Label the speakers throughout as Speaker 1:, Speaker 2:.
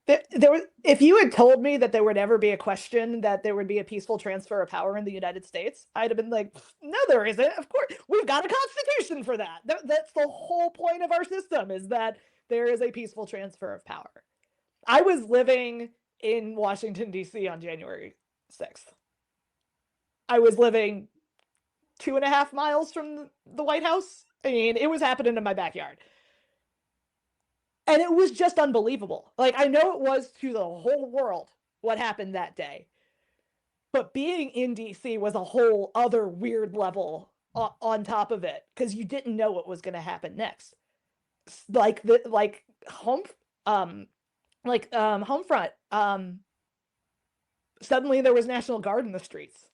Speaker 1: If you had told me that there would ever be a question that there would be a peaceful transfer of power in the United States, I'd have been like, no, there isn't. Of course, we've got a constitution for that. That's the whole point of our system, is that there is a peaceful transfer of power. I was living in Washington, D.C. on January 6th. I was living 2.5 miles from the White House. I mean, it was happening in my backyard. And it was just unbelievable. Like, I know it was to the whole world what happened that day, but being in DC was a whole other weird level on top of it, because you didn't know what was going to happen next. Like the home um home front, suddenly there was National Guard in the streets.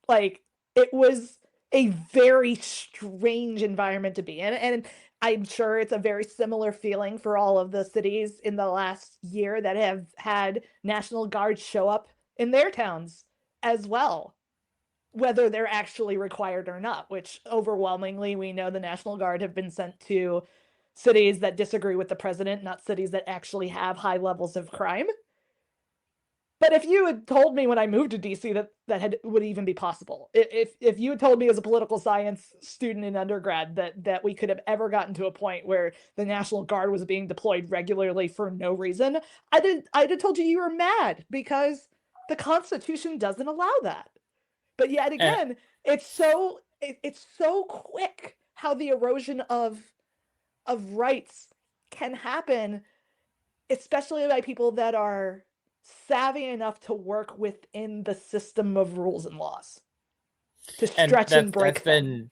Speaker 1: Like, it was a very strange environment to be in, and I'm sure it's a very similar feeling for all of the cities in the last year that have had National Guard show up in their towns as well, whether they're actually required or not, which overwhelmingly we know the National Guard have been sent to cities that disagree with the president, not cities that actually have high levels of crime. But if you had told me when I moved to DC that would even be possible, if you had told me as a political science student in undergrad that we could have ever gotten to a point where the National Guard was being deployed regularly for no reason, I'd have told you were mad, because the Constitution doesn't allow that. But yet
Speaker 2: And
Speaker 1: again, it's so quick how the erosion of rights can happen, especially by people that are savvy enough to work within the system of rules and laws, to
Speaker 2: and
Speaker 1: stretch and
Speaker 2: that's
Speaker 1: break
Speaker 2: been
Speaker 1: them.